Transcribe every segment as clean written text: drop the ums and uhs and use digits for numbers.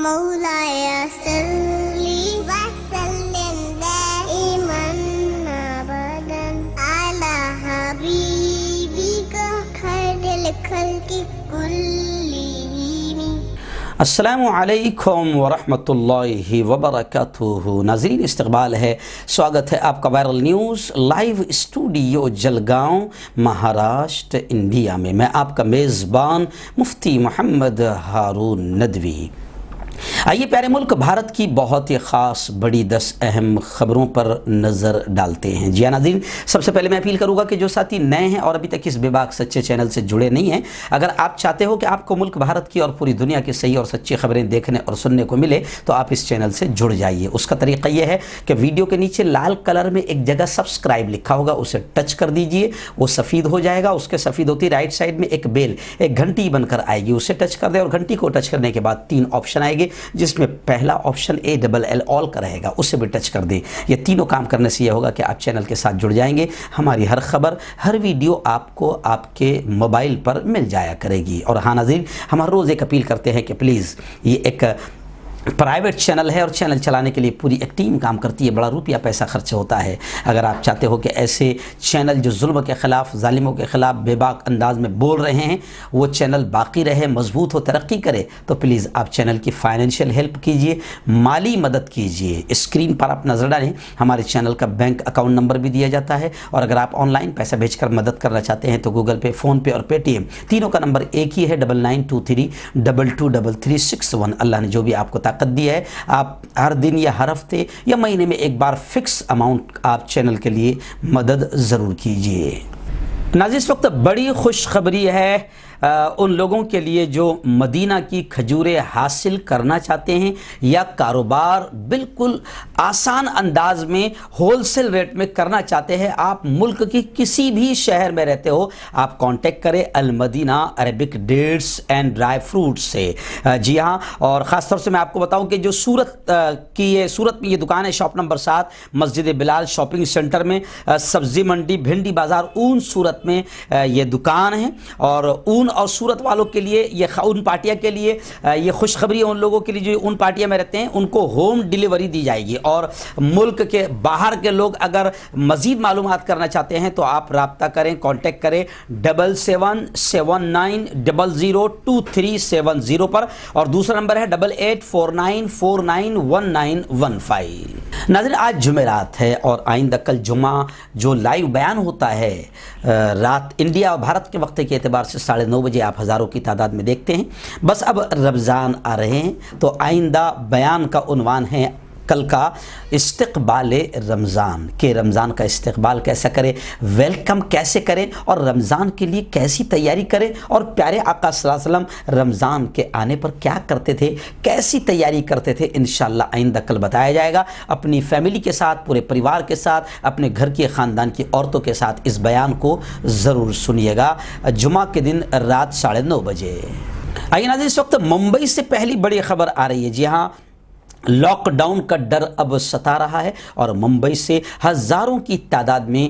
مولاي صل وسلم دائما ابدا على حبيبك خير الخلق كلهم۔ السلام علیکم ورحمۃ وبرکاتہ۔ ناظرین استقبال ہے، سواگت ہے آپ کا viral news live studio Jalgaon Maharashtra India میں۔ میں آپ کا میزبان مفتی محمد ہارون ندوی۔ آئیے پیارے ملک بھارت کی بہت ہی خاص بڑی 10 اہم خبروں پر نظر ڈالتے ہیں۔ جی ناظرین، سب سے پہلے میں اپیل کروں گا کہ جو ساتھی نئے ہیں اور ابھی تک اس بے باک سچے چینل سے جڑے نہیں ہیں، اگر آپ چاہتے ہو کہ آپ کو ملک بھارت کی اور پوری دنیا کی صحیح اور سچی خبریں دیکھنے اور سننے کو ملے تو آپ اس چینل سے جڑ جائیے۔ اس کا طریقہ یہ ہے کہ ویڈیو کے نیچے لال کلر میں ایک جگہ سبسکرائب لکھا ہوگا، اسے ٹچ کر دیجئے، وہ سفید ہو جائے گا۔ اس کے سفید ہوتی رائٹ سائڈ میں ایک بیل، ایک گھنٹی بن کر آئے گی، اسے ٹچ کر دیں اور گھنٹی کو ٹچ کرنے کے بعد 3 آپشن آئے گے، جس میں پہلا آپشن ALL آل کا رہے گا، اسے بھی ٹچ کر دیں۔ یہ تینوں کام کرنے سے یہ ہوگا کہ آپ چینل کے ساتھ جڑ جائیں گے، ہماری ہر خبر ہر ویڈیو آپ کو آپ کے موبائل پر مل جایا کرے گی۔ اور ہاں ناظرین، ہم ہر روز ایک اپیل کرتے ہیں کہ پلیز، یہ ایک پرائیویٹ چینل ہے اور چینل چلانے کے لیے پوری ایک ٹیم کام کرتی ہے، بڑا روپیہ پیسہ خرچ ہوتا ہے۔ اگر آپ چاہتے ہو کہ ایسے چینل جو ظلم کے خلاف، ظالموں کے خلاف بے باک انداز میں بول رہے ہیں، وہ چینل باقی رہے، مضبوط ہو، ترقی کرے، تو پلیز آپ چینل کی فائنینشیل ہیلپ کیجئے، مالی مدد کیجئے۔ اسکرین پر آپ نظر ڈالیں، ہمارے چینل کا بینک اکاؤنٹ نمبر بھی دیا جاتا ہے، اور اگر آپ آن لائن پیسہ بھیج کر مدد کرنا چاہتے ہیں تو گوگل پے، فون پے اور پے ٹی ایم تینوں کا نمبر ایک ہی ہے، 9923223361۔ اللہ نے جو بھی آپ کو دی ہے، آپ ہر دن یا ہر ہفتے یا مہینے میں ایک بار فکس اماؤنٹ آپ چینل کے لیے مدد ضرور کیجئے۔ ناظرین، اس وقت بڑی خوشخبری ہے ان لوگوں کے لیے جو مدینہ کی کھجوریں حاصل کرنا چاہتے ہیں یا کاروبار بالکل آسان انداز میں ہول سیل ریٹ میں کرنا چاہتے ہیں۔ آپ ملک کی کسی بھی شہر میں رہتے ہو، آپ کانٹیکٹ کریں Al-Madina Arabic dates and dry fruit سے۔ جی ہاں، اور خاص طور سے میں آپ کو بتاؤں کہ جو سورت میں یہ دکان ہے، شاپ نمبر 7 مسجد بلال شاپنگ سینٹر میں، سبزی منڈی بھنڈی بازار اون سورت میں یہ دکان ہے۔ اور اون اور سورت والوں کے لیے، یہ اون پارٹیا کے لیے یہ خوشخبری ہے، ان لوگوں کے لیے جو اون پارٹیا میں رہتے ہیں ان کو ہوم ڈیلیوری دی جائے گی۔ اور ملک کے باہر کے لوگ اگر مزید معلومات کرنا چاہتے ہیں تو آپ رابطہ کریں، کانٹیکٹ کریں 7779002370 پر، اور دوسرا نمبر ہے 8849491915۔ ناظرین، آج جمعرات ہے اور آئندہ کل جمعہ جو لائیو بیان ہوتا ہے رات انڈیا اور بھارت کے وقت کے اعتبار سے 9:30 بجے آپ ہزاروں کی تعداد میں دیکھتے ہیں۔ بس اب رمضان آ رہے ہیں تو آئندہ بیان کا عنوان ہے کل کا استقبال رمضان، کہ رمضان کا استقبال کیسا کریں، ویلکم کیسے کریں، اور رمضان کے لیے کیسی تیاری کریں، اور پیارے آقا صلی اللہ علیہ وسلم رمضان کے آنے پر کیا کرتے تھے، کیسی تیاری کرتے تھے، انشاءاللہ آئندہ کل بتایا جائے گا۔ اپنی فیملی کے ساتھ، پورے پریوار کے ساتھ، اپنے گھر کے خاندان کی عورتوں کے ساتھ اس بیان کو ضرور سنیے گا، جمعہ کے دن رات 9:30 بجے۔ آئیے ناظرین، اس وقت ممبئی سے پہلی بڑی خبر آ رہی ہے۔ جی ہاں، لاک ڈاؤن کا ڈر اب ستا رہا ہے اور ممبئی سے ہزاروں کی تعداد میں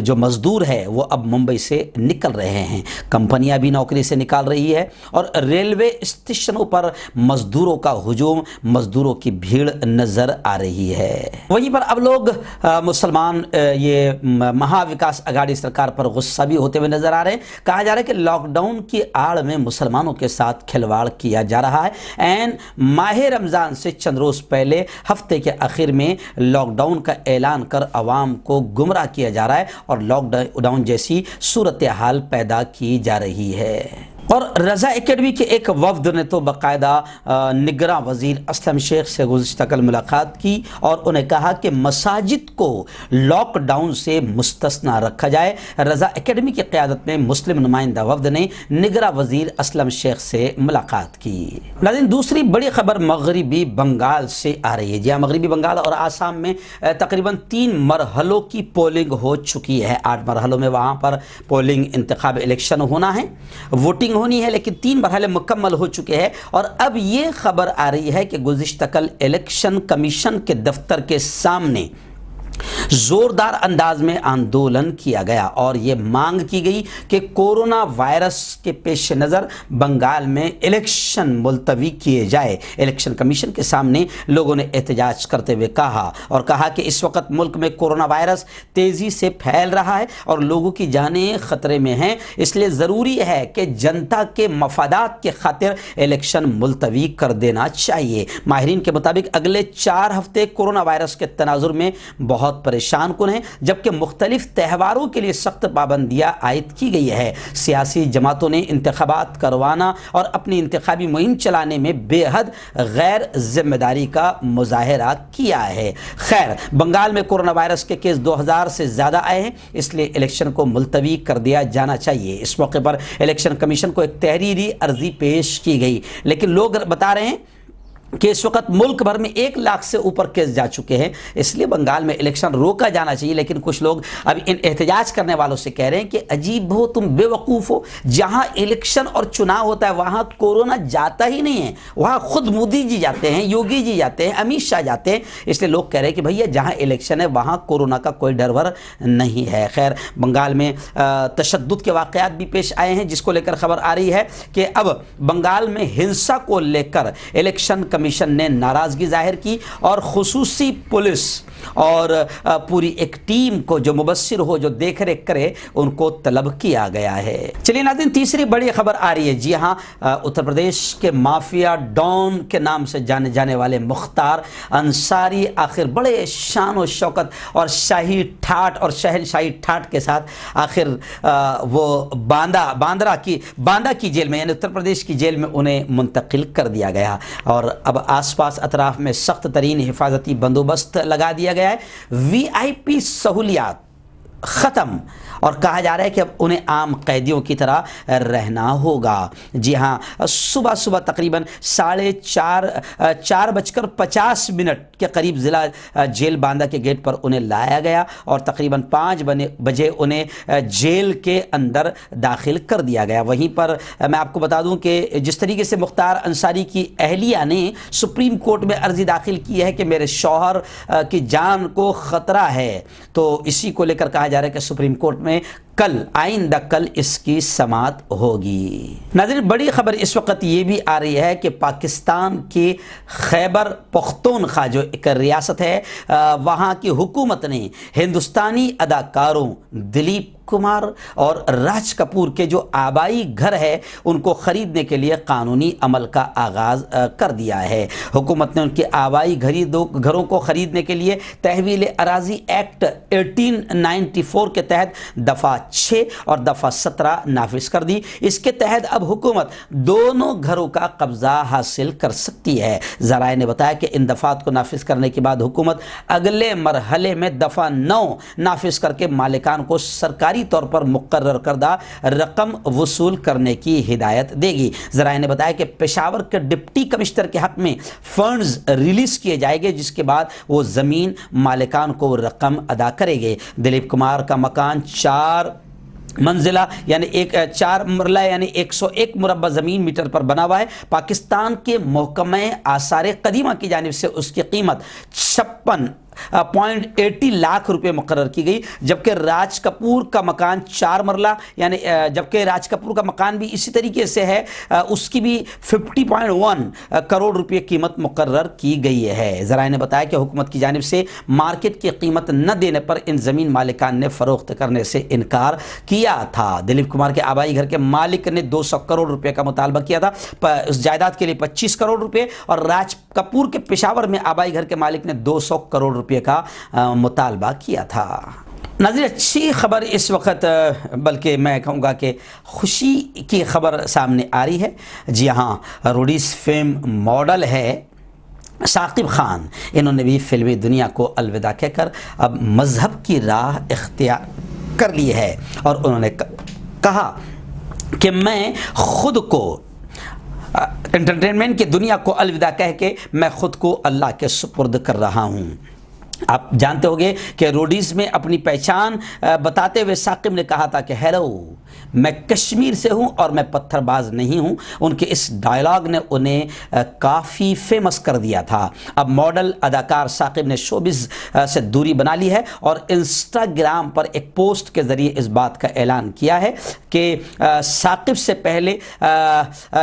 جو مزدور ہے وہ اب ممبئی سے نکل رہے ہیں۔ کمپنیاں بھی نوکری سے نکال رہی ہے اور ریلوے اسٹیشنوں پر مزدوروں کا ہجوم، مزدوروں کی بھیڑ نظر آ رہی ہے۔ وہیں پر اب لوگ مسلمان یہ مہا وکاس اگاڑی سرکار پر غصہ بھی ہوتے ہوئے نظر آ رہے ہیں۔ کہا جا رہا ہے کہ لاک ڈاؤن کی آڑ میں مسلمانوں کے ساتھ کھلواڑ کیا جا رہا ہے۔ این ماہ رمضان سے چند روز پہلے ہفتے کے آخر میں لاک ڈاؤن کا اعلان کر عوام کو گمراہ کیا جا رہا ہے اور لاک ڈاؤن جیسی صورتحال پیدا کی جا رہی ہے۔ اور رضا اکیڈمی کے ایک وفد نے تو باقاعدہ نگراں وزیر اسلم شیخ سے گزشتہ کل ملاقات کی اور انہیں کہا کہ مساجد کو لاک ڈاؤن سے مستثنا رکھا جائے۔ رضا اکیڈمی کی قیادت میں مسلم نمائندہ وفد نے نگراں وزیر اسلم شیخ سے ملاقات کی۔ لیکن دوسری بڑی خبر مغربی بنگال سے آ رہی ہے۔ جہاں مغربی بنگال اور آسام میں تقریباً 3 مرحلوں کی پولنگ ہو چکی ہے۔ 8 مرحلوں میں وہاں پر پولنگ، انتخاب، الیکشن ہونا ہے، ووٹنگ ہونی ہے، لیکن 3 مرحلے مکمل ہو چکے ہیں۔ اور اب یہ خبر آ رہی ہے کہ گزشتہ کل الیکشن کمیشن کے دفتر کے سامنے जोरदार अंदाज में आंदोलन किया गया और ये मांग की गई कि कोरोना वायरस के पेश नज़र बंगाल में इलेक्शन मुलतवी किए जाए। इलेक्शन कमीशन के सामने लोगों ने एहतजाज करते हुए कहा कि इस वक्त मुल्क में कोरोना वायरस तेज़ी से फैल रहा है और लोगों की जानें खतरे में हैं, इसलिए ज़रूरी है कि जनता के मफादात के खातिर इलेक्शन मुलतवी कर देना चाहिए। माहिरीन के मुताबिक अगले 4 हफ्ते कोरोना वायरस के तनाजुर में बहुत परेशान कुन हैं, जबकि मुख्तलिफ त्यौहारों के लिए सख्त पाबंदियाँ आयद की गई है। सियासी जमातों ने इंतखाबात करवाना और अपनी इंतखाबी मुहिम चलाने में बेहद गैर जिम्मेदारी का मुजाहरा किया है। खैर, बंगाल में कोरोना वायरस के केस 2000 से ज़्यादा आए हैं, इसलिए इलेक्शन को मुलतवी कर दिया जाना चाहिए। इस मौके पर इलेक्शन कमीशन को एक तहरीरी अर्जी पेश की गई, लेकिन लोग बता रहे हैं कि इस वक्त मुल्क भर में 1 लाख से ऊपर केस जा चुके हैं, इसलिए बंगाल में इलेक्शन रोका जाना चाहिए। लेकिन कुछ लोग अब इन एहतजाज करने वालों से कह रहे हैं कि अजीब हो, तुम बेवकूफ़ हो, जहां इलेक्शन और चुनाव होता है वहां कोरोना जाता ही नहीं है, वहां खुद मोदी जी जाते हैं, योगी जी जाते हैं, अमित शाह जाते हैं। इसलिए लोग कह रहे हैं कि भैया जहां इलेक्शन है वहां कोरोना का कोई डर वर नहीं है। खैर, बंगाल में तशद्दुद के वाक़यात भी पेश आए हैं, जिसको लेकर खबर आ रही है कि अब बंगाल में हिंसा को लेकर इलेक्शन कमीशन ने नाराजगी जाहिर की और खुसूसी पुलिस और पूरी एक टीम को जो मुबस्सिर हो, जो देख रेख करे, उनको तलब किया गया है। चलिए नाज़रीन, तीसरी बड़ी खबर आ रही है। जी हाँ, उत्तर प्रदेश के माफिया डॉन के नाम से जाने जाने वाले मुख्तार अंसारी आखिर बड़े शान और शौकत और शाही ठाट और शहनशाही ठाट के साथ आखिर वो बांदा की जेल में, यानी उत्तर प्रदेश की जेल में उन्हें मुंतकिल कर दिया गया और अब आसपास अतराफ में सख्त तरीन हिफाजती बंदोबस्त लगा दिया गया है। VIP सहूलियात ख़त्म और कहा जा रहा है कि अब उन्हें आम कैदियों की तरह रहना होगा। जी हाँ, सुबह सुबह तकरीबन 4:50 के करीब ज़िला जेल बांदा के गेट पर उन्हें लाया गया और तकरीबन 5 बजे उन्हें जेल के अंदर दाखिल कर दिया गया। वहीं पर मैं आपको बता दूं कि जिस तरीके से मुख्तार अंसारी की अहलिया ने सुप्रीम कोर्ट में अर्जी दाखिल की है कि मेरे शौहर की जान को ख़तरा है, तो इसी को लेकर कहा जा रहा है कि सुप्रीम कोर्ट में आइंदा कल इसकी समाअत होगी। नाज़रीन, बड़ी खबर इस वक्त ये भी आ रही है कि पाकिस्तान के खैबर पख्तूनख्वा जो एक रियासत है, वहाँ की हुकूमत ने हिंदुस्तानी अदाकारों दिलीप कुमार और राज कपूर के जो आबाई घर है उनको ख़रीदने के लिए कानूनी अमल का आगाज़ कर दिया है। हुकूमत ने उनके आबाई घरों को ख़रीदने के लिए तहवील अराज़ी एक्ट 1894 के तहत दफ़ा 6 और दफ़ा 17 नाफिज कर दी। इसके तहत अब हुकूमत दोनों घरों का कब्ज़ा हासिल कर सकती है। ज़राए ने बताया कि इन दफ़ात को नाफिज करने के बाद हुकूमत अगले मरहले में दफ़ा 9 नाफिज करके मालिकान को सरकारी तौर पर मुकर्रर करदा रकम वसूल करने की हिदायत देगी। ज़राए ने बताया कि पेशावर के डिप्टी कमिश्नर के हक में फंड्स रिलीज किए जाएंगे, जिसके बाद वो ज़मीन मालिकान को रकम अदा करेंगे। दिलीप कुमार का मकान 4 मंजिला यानी 4 मरला यानी 101 मुरब्बा ज़मीन मीटर पर बना हुआ है। पाकिस्तान के महकमे आसार कदीमा की जानिब से उसकी कीमत 56.80 लाख रुपए मुकर्रर की गई, जबकि राज कपूर का मकान 4 मरला यानी जबकि राज कपूर का मकान भी इसी तरीके से है, उसकी भी 50.1 करोड़ रुपए कीमत मुकर्रर की गई है। ज़राए ने बताया कि हुकूमत की जानिब से मार्केट की कीमत न देने पर इन ज़मीन मालिकान ने फ़रोख्त करने से इनकार किया था। दिलीप कुमार के आबाई घर के मालिक ने 200 करोड़ रुपए का मुतालबा किया था, उस जायदाद के लिए 25 करोड़ रुपए, और राज कपूर के पेशावर में आबाई घर के मालिक ने 200 करोड़ रुपए का मुतालबा किया था। नाज़रीन, अच्छी खबर इस वक्त, बल्कि मैं कहूँगा कि खुशी की खबर सामने आ रही है। जी हाँ, रोडीज फेम मॉडल है साकिब खान, इन्होंने भी फिल्मी दुनिया को अलविदा कहकर अब मज़हब की राह इख्तियार कर ली है और उन्होंने कहा कि मैं खुद को एंटरटेनमेंट की दुनिया को अलविदा कह के मैं खुद को अल्लाह के सुपुर्द कर रहा हूँ। आप जानते होंगे कि रोडीज में अपनी पहचान बताते हुए साकिब ने कहा था कि हेलो, मैं कश्मीर से हूं और मैं पत्थरबाज नहीं हूं। उनके इस डायलॉग ने उन्हें काफ़ी फेमस कर दिया था। अब मॉडल अदाकार साकिब ने शोबिज़ से दूरी बना ली है और इंस्टाग्राम पर एक पोस्ट के ज़रिए इस बात का ऐलान किया है कि साकिब से पहले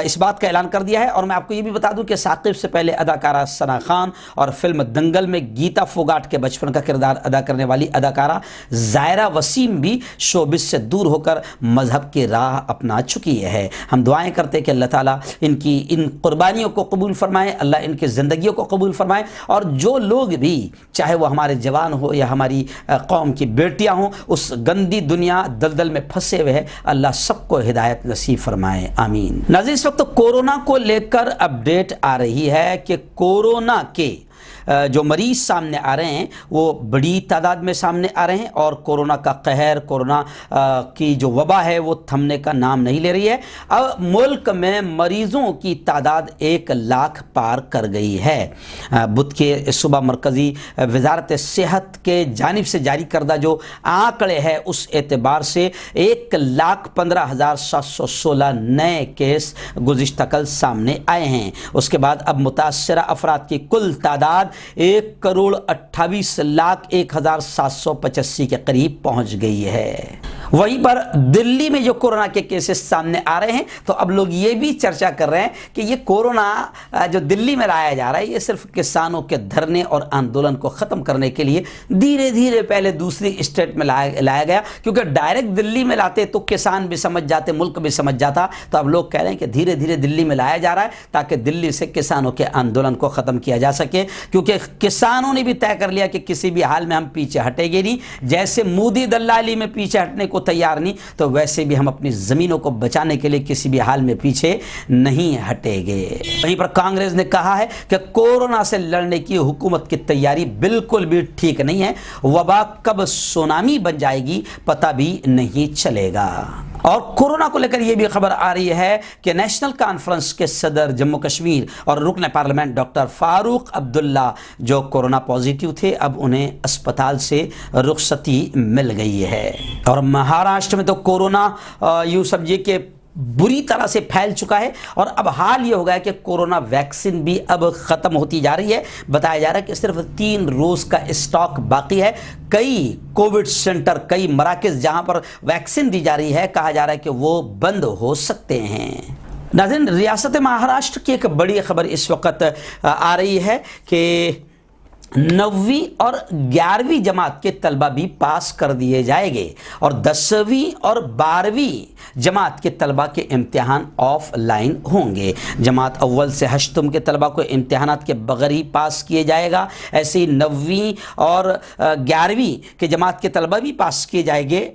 इस बात का ऐलान कर दिया है। और मैं आपको ये भी बता दूं कि साकिब से पहले अदाकारा सना खान और फिल्म दंगल में गीता फोगाट के बचपन का किरदार अदा करने वाली अदाकारा ज़ायरा वसीम भी शोबिज़ से दूर होकर मजहब की राह अपना चुकी है। हम दुआएं करते हैं कि अल्लाह ताला इनकी इन कुर्बानियों को कबूल फरमाए, अल्लाह इनकी ज़िंदगियों को कबूल फरमाए। और जो लोग भी, चाहे वो हमारे जवान हो या हमारी कौम की बेटियां हों, उस गंदी दुनिया दलदल में फंसे हुए हैं, अल्लाह सबको हिदायत नसीब फरमाए, आमीन। नाज़रीन, इस वक्त कोरोना को लेकर अपडेट आ रही है कि कोरोना के जो मरीज़ सामने आ रहे हैं वो बड़ी तादाद में सामने आ रहे हैं और कोरोना का कहर, कोरोना की जो वबा है वो थमने का नाम नहीं ले रही है। अब मुल्क में मरीज़ों की तादाद 1 लाख पार कर गई है। बुध के सुबह मरकज़ी वजारत सेहत के जानिब से जारी करदा जो आंकड़े हैं उस एतबार से 1,15,716 नए केस गुज़िश्ता कल सामने आए हैं। उसके बाद अब मुतासरा अफराद की कुल तादाद 1,28,01,785 के करीब पहुंच गई है। वहीं पर दिल्ली में जो कोरोना के केसेस सामने आ रहे हैं, तो अब लोग ये भी चर्चा कर रहे हैं कि ये कोरोना जो दिल्ली में लाया जा रहा है ये सिर्फ किसानों के धरने और आंदोलन को ख़त्म करने के लिए धीरे धीरे पहले दूसरी स्टेट में लाया गया, क्योंकि डायरेक्ट दिल्ली में लाते तो किसान भी समझ जाते, मुल्क भी समझ जाता। तो अब लोग कह रहे हैं कि धीरे धीरे दिल्ली में लाया जा रहा है ताकि दिल्ली से किसानों के आंदोलन को ख़त्म किया जा सके, क्योंकि किसानों ने भी तय कर लिया कि किसी भी हाल में हम पीछे हटेंगे नहीं। जैसे मोदी दलाली में पीछे हटने को तैयार नहीं, तो वैसे भी हम अपनी ज़मीनों को बचाने के लिए किसी भी हाल में पीछे नहीं हटेंगे। वहीं पर कांग्रेस ने कहा है कि कोरोना से लड़ने की हुकूमत की तैयारी बिल्कुल भी ठीक नहीं है, वबा कब सुनामी बन जाएगी पता भी नहीं चलेगा। और कोरोना को लेकर यह भी खबर आ रही है कि नेशनल कॉन्फ्रेंस के सदर जम्मू कश्मीर और रुकन पार्लियामेंट डॉक्टर फारूक अब्दुल्ला जो कोरोना पॉजिटिव थे, अब उन्हें अस्पताल से रुखसती मिल गई है। और महाराष्ट्र में तो कोरोना यूँ समझिए कि बुरी तरह से फैल चुका है और अब हाल ये हो गया कि कोरोना वैक्सीन भी अब ख़त्म होती जा रही है। बताया जा रहा है कि सिर्फ 3 रोज़ का स्टॉक बाकी है। कई कोविड सेंटर, कई मराकज़ जहां पर वैक्सीन दी जा रही है, कहा जा रहा है कि वो बंद हो सकते हैं। नाज़रीन, रियासत महाराष्ट्र की एक बड़ी खबर इस वक्त आ रही है कि 9वीं और 11वीं जमात के तलबा भी पास कर दिए जाएंगे और 10वीं और 12वीं जमात के तलबा के इम्तिहान ऑफलाइन होंगे। जमात अव्वल से हश्तम के तलबा को इम्तिहानात के बगैर ही पास किए जाएगा। ऐसे ही 9वीं और 11वीं के जमात के तलबा भी पास किए जाएंगे।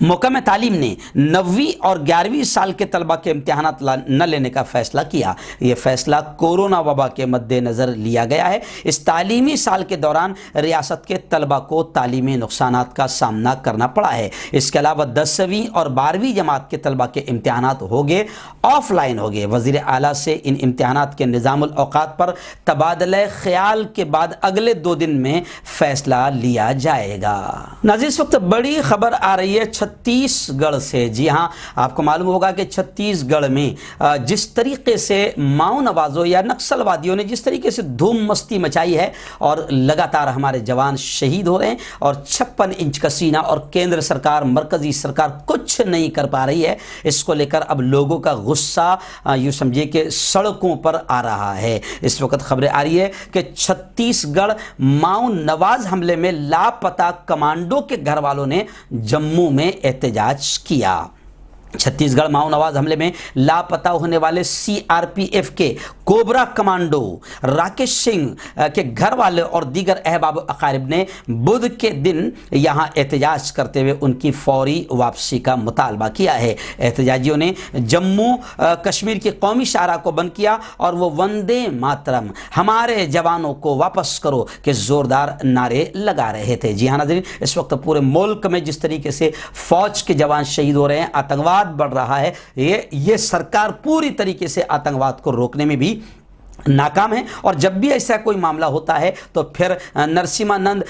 महकमा तालीम ने 9वीं और 11वीं साल के तलबा के इम्तिहानात न लेने का फैसला किया। ये फैसला कोरोना वबा के मद्देनज़र लिया गया है। इस तालीमी साल के दौरान रियासत के तलबा को तालीमी नुकसानात का सामना करना पड़ा है। इसके अलावा 10वीं और 12वीं जमात के तलबा के इम्तिहानात होंगे ऑफलाइन होंगे। वज़ीर आला से इन इम्तिहानात के निज़ामुल औक़ात पर तबादला ख्याल के बाद अगले 2 दिन में फैसला लिया जाएगा। नाज़रीन, इस वक्त बड़ी खबर आ रही है छत्तीसगढ़ से। जी हाँ, आपको मालूम होगा कि छत्तीसगढ़ में जिस तरीके से माओ नवाजों या नक्सलवादियों ने जिस तरीके से धूम मस्ती मचाई है और लगातार हमारे जवान शहीद हो रहे हैं और 56 इंच का सीना और केंद्र सरकार, मरकजी सरकार कुछ नहीं कर पा रही है। इसको लेकर अब लोगों का गुस्सा यूँ समझिए कि सड़कों पर आ रहा है। इस वक्त खबरें आ रही है कि छत्तीसगढ़ माओ नवाज हमले में लापता कमांडो के घर वालों ने जम्मू में एहतजाज किया। छत्तीसगढ़ माओ नवाज हमले में लापता होने वाले सीआरपीएफ के कोबरा कमांडो राकेश सिंह के घर वाले और दीगर अहबाब अकारिब ने बुध के दिन यहां एहतजाज करते हुए उनकी फौरी वापसी का मुतालबा किया है। एहतजाजियों ने जम्मू कश्मीर की कौमी शाहरा को बंद किया और वो वंदे मातरम, हमारे जवानों को वापस करो के जोरदार नारे लगा रहे थे। जी हाँ नाज़रीन, इस वक्त पूरे मुल्क में जिस तरीके से फौज के जवान शहीद हो रहे हैं, आतंकवाद बढ़ रहा है, ये सरकार पूरी तरीके से आतंकवाद को रोकने में भी नाकाम है। और जब भी ऐसा कोई मामला होता है तो फिर नरसिम्हानंद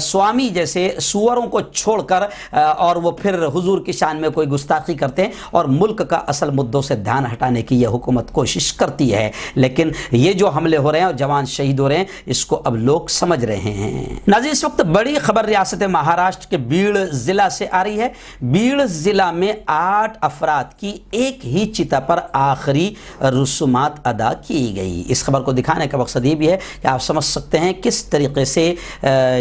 स्वामी जैसे सुअरों को छोड़कर और वो फिर हुजूर की शान में कोई गुस्ताखी करते हैं और मुल्क का असल मुद्दों से ध्यान हटाने की ये हुकूमत कोशिश करती है। लेकिन ये जो हमले हो रहे हैं और जवान शहीद हो रहे हैं, इसको अब लोग समझ रहे हैं। नाज़रीन, इस वक्त बड़ी खबर रियासत महाराष्ट्र के बीड़ जिला से आ रही है। बीड़ जिला में 8 अफराद की एक ही चिता पर आखिरी रसूमात अदा की गई। इस खबर को दिखाने का मकसद ये भी है कि आप समझ सकते हैं किस तरीके से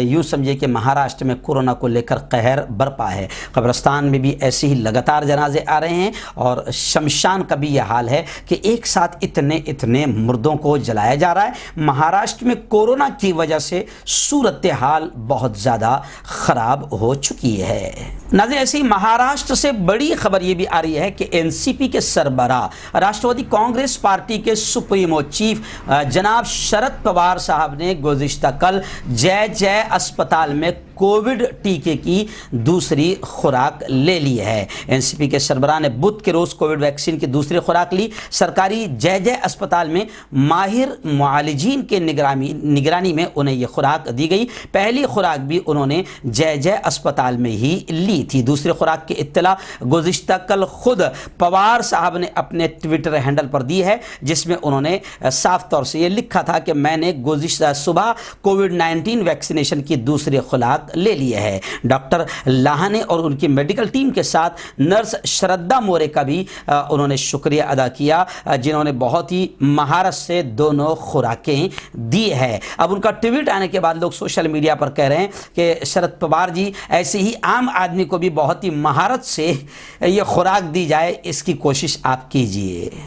यूं समझिए कि महाराष्ट्र में कोरोना को लेकर कहर बरपा है। कब्रिस्तान में भी ऐसे ही लगातार जनाजे आ रहे हैं और शमशान का भी यह हाल है कि एक साथ इतने मुर्दों को जलाया जा रहा है। महाराष्ट्र में कोरोना की वजह से सूरत हाल बहुत ज़्यादा ख़राब हो चुकी है। नाज़रीन, ऐसी महाराष्ट्र से बड़ी खबर ये भी आ रही है कि एनसीपी के सरबराह राष्ट्रवादी कांग्रेस पार्टी के सुप्रीमो चीफ जनाब शरद पवार साहब ने गुज़िश्ता कल जय जय अस्पताल में कोविड टीके की दूसरी खुराक ले ली है। एनसीपी के सरबराह ने बुध के रोज़ कोविड वैक्सीन की दूसरी खुराक ली। सरकारी जय जय अस्पताल में माहिर मुआलिजीन के निगरानी में उन्हें यह खुराक दी गई। पहली खुराक भी उन्होंने जय जय अस्पताल में ही ली थी। दूसरी खुराक की इत्तला गुज़िश्ता कल खुद पवार साहब ने अपने ट्विटर हैंडल पर दी है, जिसमें उन्होंने साफ तौर से ये लिखा था कि मैंने गुज़िश्ता सुबह कोविड-19 वैक्सीनेशन की दूसरी खुराक ले लिया है। डॉक्टर लाहाने और उनकी मेडिकल टीम के साथ नर्स श्रद्धा मोरे का भी उन्होंने शुक्रिया अदा किया, जिन्होंने बहुत ही महारत से दोनों खुराकें दी है। अब उनका ट्वीट आने के बाद लोग सोशल मीडिया पर कह रहे हैं कि शरद पवार जी, ऐसे ही आम आदमी को भी बहुत ही महारत से ये खुराक दी जाए, इसकी कोशिश आप कीजिए।